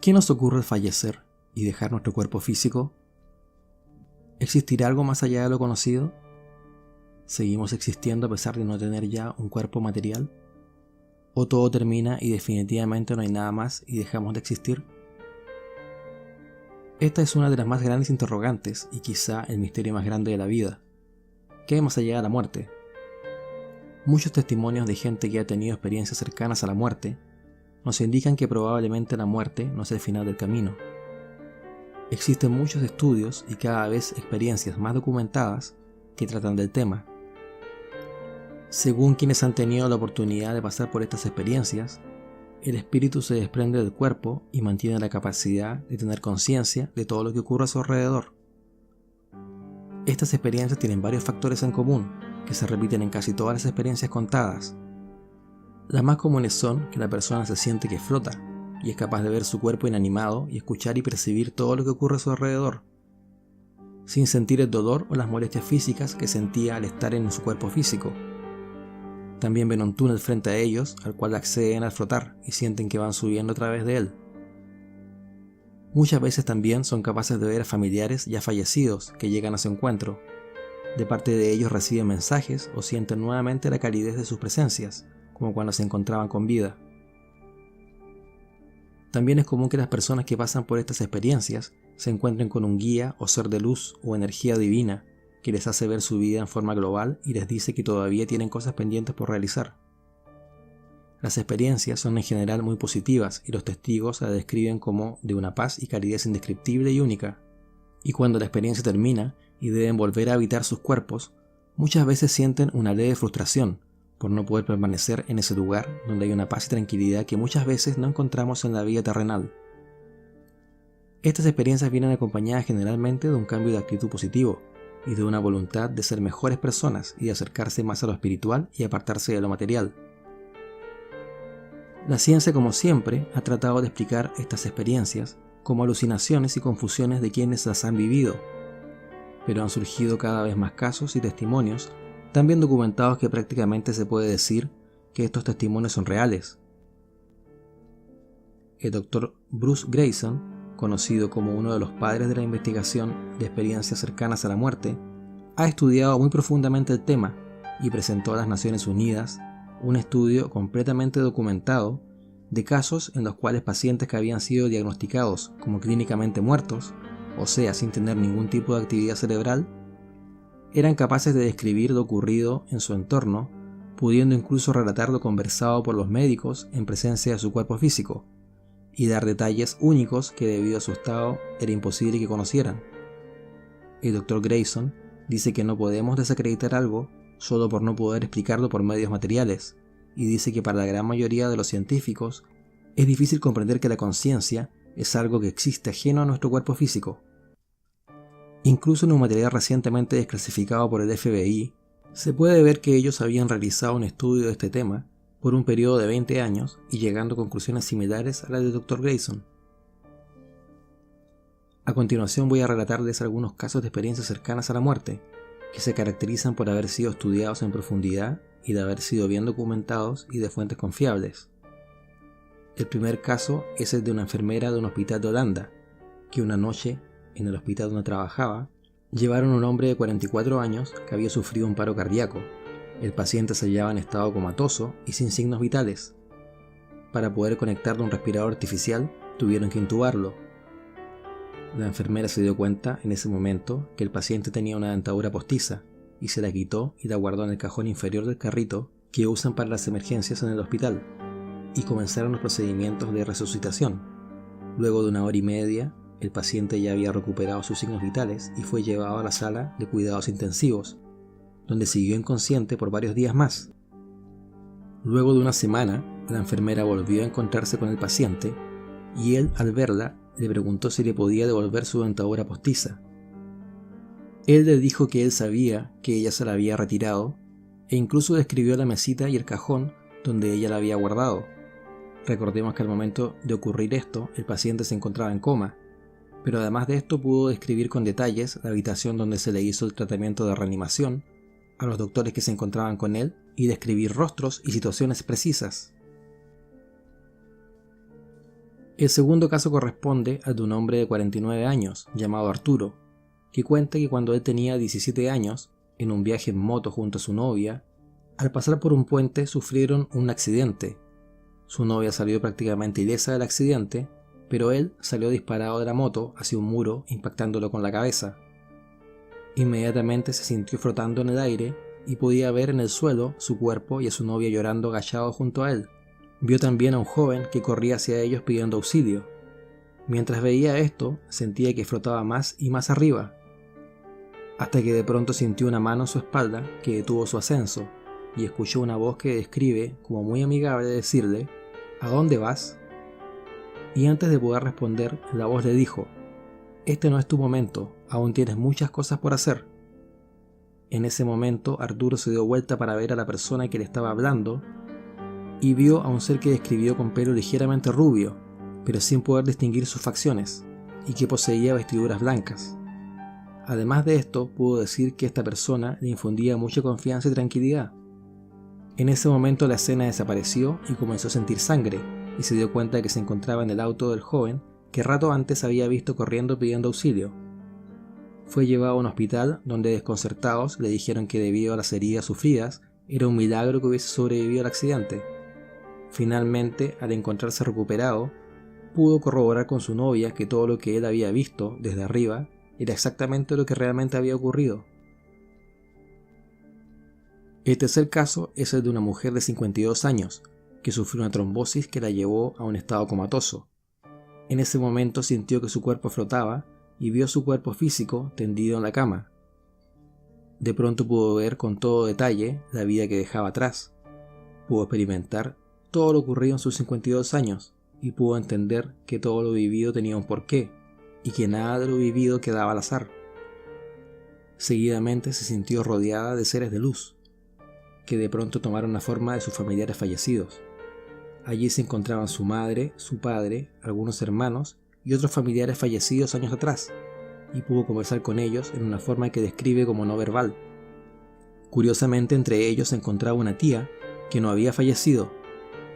¿Qué nos ocurre al fallecer y dejar nuestro cuerpo físico? ¿Existirá algo más allá de lo conocido? ¿Seguimos existiendo a pesar de no tener ya un cuerpo material? ¿O todo termina y definitivamente no hay nada más y dejamos de existir? Esta es una de las más grandes interrogantes y quizá el misterio más grande de la vida. ¿Qué hay más allá de la muerte? Muchos testimonios de gente que ha tenido experiencias cercanas a la muerte nos indican que probablemente la muerte no es el final del camino. Existen muchos estudios y cada vez experiencias más documentadas que tratan del tema. Según quienes han tenido la oportunidad de pasar por estas experiencias, el espíritu se desprende del cuerpo y mantiene la capacidad de tener conciencia de todo lo que ocurre a su alrededor. Estas experiencias tienen varios factores en común, que se repiten en casi todas las experiencias contadas. Las más comunes son que la persona se siente que flota y es capaz de ver su cuerpo inanimado y escuchar y percibir todo lo que ocurre a su alrededor, sin sentir el dolor o las molestias físicas que sentía al estar en su cuerpo físico. También ven un túnel frente a ellos al cual acceden al flotar y sienten que van subiendo a través de él. Muchas veces también son capaces de ver a familiares ya fallecidos que llegan a su encuentro. De parte de ellos reciben mensajes o sienten nuevamente la calidez de sus presencias, como cuando se encontraban con vida. También es común que las personas que pasan por estas experiencias se encuentren con un guía o ser de luz o energía divina que les hace ver su vida en forma global y les dice que todavía tienen cosas pendientes por realizar. Las experiencias son en general muy positivas y los testigos la describen como de una paz y calidez indescriptible y única. Y cuando la experiencia termina y deben volver a habitar sus cuerpos, muchas veces sienten una leve frustración por no poder permanecer en ese lugar donde hay una paz y tranquilidad que muchas veces no encontramos en la vida terrenal. Estas experiencias vienen acompañadas generalmente de un cambio de actitud positivo y de una voluntad de ser mejores personas y de acercarse más a lo espiritual y apartarse de lo material. La ciencia, como siempre, ha tratado de explicar estas experiencias como alucinaciones y confusiones de quienes las han vivido, pero han surgido cada vez más casos y testimonios tan bien documentados que prácticamente se puede decir que estos testimonios son reales. El Dr. Bruce Greyson, conocido como uno de los padres de la investigación de experiencias cercanas a la muerte, ha estudiado muy profundamente el tema y presentó a las Naciones Unidas un estudio completamente documentado de casos en los cuales pacientes que habían sido diagnosticados como clínicamente muertos, o sea, sin tener ningún tipo de actividad cerebral, eran capaces de describir lo ocurrido en su entorno, pudiendo incluso relatar lo conversado por los médicos en presencia de su cuerpo físico, y dar detalles únicos que debido a su estado era imposible que conocieran. El Dr. Greyson dice que no podemos desacreditar algo solo por no poder explicarlo por medios materiales, y dice que para la gran mayoría de los científicos es difícil comprender que la conciencia es algo que existe ajeno a nuestro cuerpo físico. Incluso en un material recientemente desclasificado por el FBI, se puede ver que ellos habían realizado un estudio de este tema por un periodo de 20 años y llegando a conclusiones similares a las del Dr. Greyson. A continuación voy a relatarles algunos casos de experiencias cercanas a la muerte, que se caracterizan por haber sido estudiados en profundidad y de haber sido bien documentados y de fuentes confiables. El primer caso es el de una enfermera de un hospital de Holanda, que una noche, en el hospital donde trabajaba, llevaron a un hombre de 44 años que había sufrido un paro cardíaco. El paciente se hallaba en estado comatoso y sin signos vitales. Para poder conectarle un respirador artificial, tuvieron que intubarlo. La enfermera se dio cuenta en ese momento que el paciente tenía una dentadura postiza y se la quitó y la guardó en el cajón inferior del carrito que usan para las emergencias en el hospital, y comenzaron los procedimientos de resucitación. Luego de 1 hora y media, el paciente ya había recuperado sus signos vitales y fue llevado a la sala de cuidados intensivos, donde siguió inconsciente por varios días más. Luego de 1 semana, la enfermera volvió a encontrarse con el paciente y él, al verla, le preguntó si le podía devolver su dentadura postiza. Él le dijo que él sabía que ella se la había retirado e incluso describió la mesita y el cajón donde ella la había guardado. Recordemos que al momento de ocurrir esto, el paciente se encontraba en coma, pero además de esto pudo describir con detalles la habitación donde se le hizo el tratamiento de reanimación, a los doctores que se encontraban con él y describir rostros y situaciones precisas. El segundo caso corresponde al de un hombre de 49 años, llamado Arturo, que cuenta que cuando él tenía 17 años, en un viaje en moto junto a su novia, al pasar por un puente sufrieron un accidente. Su novia salió prácticamente ilesa del accidente, pero él salió disparado de la moto hacia un muro, impactándolo con la cabeza. Inmediatamente se sintió flotando en el aire y podía ver en el suelo su cuerpo y a su novia llorando agachados junto a él. Vio también a un joven que corría hacia ellos pidiendo auxilio. Mientras veía esto, sentía que flotaba más y más arriba, hasta que de pronto sintió una mano en su espalda que detuvo su ascenso y escuchó una voz que describe como muy amigable decirle: ¿A dónde vas? Y antes de poder responder, la voz le dijo: este no es tu momento, aún tienes muchas cosas por hacer. En ese momento, Arturo se dio vuelta para ver a la persona que le estaba hablando y vio a un ser que describió con pelo ligeramente rubio, pero sin poder distinguir sus facciones, y que poseía vestiduras blancas. Además de esto, pudo decir que esta persona le infundía mucha confianza y tranquilidad. En ese momento la escena desapareció y comenzó a sentir sangre, y se dio cuenta de que se encontraba en el auto del joven que rato antes había visto corriendo pidiendo auxilio. Fue llevado a un hospital donde, desconcertados, le dijeron que debido a las heridas sufridas era un milagro que hubiese sobrevivido al accidente. Finalmente, al encontrarse recuperado, pudo corroborar con su novia que todo lo que él había visto desde arriba era exactamente lo que realmente había ocurrido. El tercer caso es el de una mujer de 52 años que sufrió una trombosis que la llevó a un estado comatoso. En ese momento sintió que su cuerpo flotaba y vio su cuerpo físico tendido en la cama. De pronto pudo ver con todo detalle la vida que dejaba atrás. Pudo experimentar todo lo ocurrido en sus 52 años y pudo entender que todo lo vivido tenía un porqué y que nada de lo vivido quedaba al azar. Seguidamente se sintió rodeada de seres de luz, que de pronto tomaron la forma de sus familiares fallecidos. Allí se encontraban su madre, su padre, algunos hermanos y otros familiares fallecidos años atrás, y pudo conversar con ellos en una forma que describe como no verbal. Curiosamente, entre ellos se encontraba una tía que no había fallecido,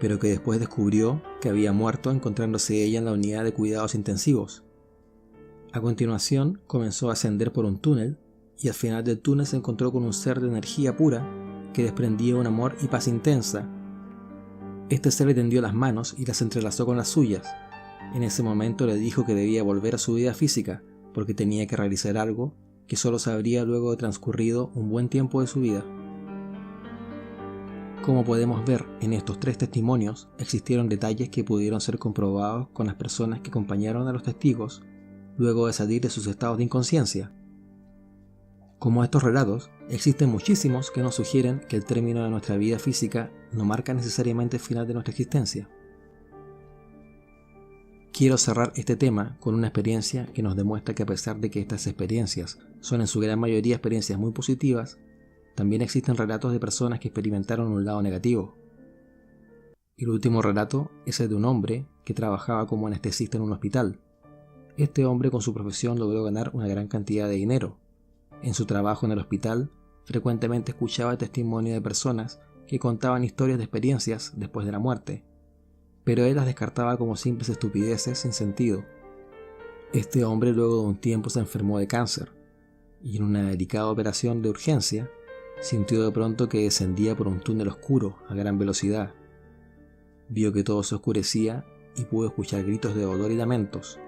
pero que después descubrió que había muerto encontrándose ella en la unidad de cuidados intensivos. A continuación comenzó a ascender por un túnel y al final del túnel se encontró con un ser de energía pura que desprendía un amor y paz intensa. Este ser le tendió las manos y las entrelazó con las suyas. En ese momento le dijo que debía volver a su vida física porque tenía que realizar algo que solo sabría luego de transcurrido un buen tiempo de su vida. Como podemos ver en estos tres testimonios, existieron detalles que pudieron ser comprobados con las personas que acompañaron a los testigos luego de salir de sus estados de inconsciencia. Como estos relatos, existen muchísimos que nos sugieren que el término de nuestra vida física no marca necesariamente el final de nuestra existencia. Quiero cerrar este tema con una experiencia que nos demuestra que a pesar de que estas experiencias son en su gran mayoría experiencias muy positivas, también existen relatos de personas que experimentaron un lado negativo. El último relato es el de un hombre que trabajaba como anestesista en un hospital. Este hombre con su profesión logró ganar una gran cantidad de dinero. En su trabajo en el hospital, frecuentemente escuchaba el testimonio de personas que contaban historias de experiencias después de la muerte, pero él las descartaba como simples estupideces sin sentido. Este hombre luego de un tiempo se enfermó de cáncer, y en una delicada operación de urgencia, sintió de pronto que descendía por un túnel oscuro a gran velocidad. Vio que todo se oscurecía y pudo escuchar gritos de dolor y lamentos.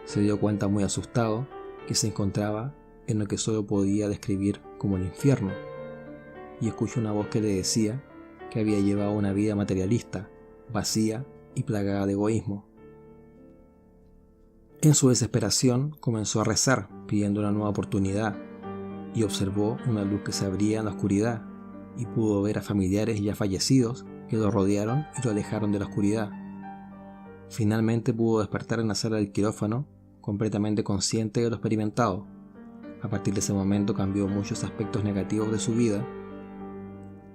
Se dio cuenta muy asustado que se encontraba en lo que solo podía describir como el infierno, y escuchó una voz que le decía que había llevado una vida materialista, vacía y plagada de egoísmo. En su desesperación comenzó a rezar pidiendo una nueva oportunidad y observó una luz que se abría en la oscuridad y pudo ver a familiares ya fallecidos que lo rodearon y lo alejaron de la oscuridad. Finalmente pudo despertar en la sala del quirófano completamente consciente de lo experimentado. A partir de ese momento cambió muchos aspectos negativos de su vida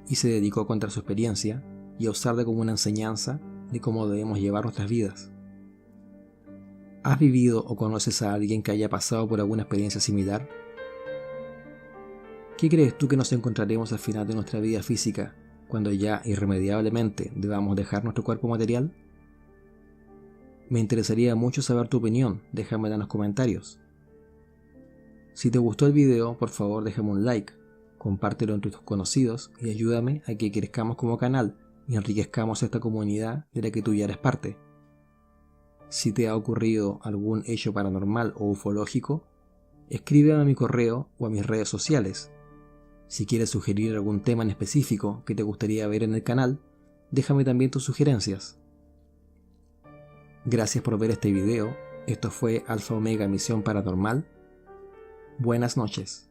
y se dedicó a contar su experiencia y a usarla como una enseñanza de cómo debemos llevar nuestras vidas. ¿Has vivido o conoces a alguien que haya pasado por alguna experiencia similar? ¿Qué crees tú que nos encontraremos al final de nuestra vida física, cuando ya irremediablemente debamos dejar nuestro cuerpo material? Me interesaría mucho saber tu opinión, déjamela en los comentarios. Si te gustó el video, por favor déjame un like, compártelo entre tus conocidos y ayúdame a que crezcamos como canal y enriquezcamos esta comunidad de la que tú ya eres parte. Si te ha ocurrido algún hecho paranormal o ufológico, escríbeme a mi correo o a mis redes sociales. Si quieres sugerir algún tema en específico que te gustaría ver en el canal, déjame también tus sugerencias. Gracias por ver este video. Esto fue Alfa Omega Misión Paranormal. Buenas noches.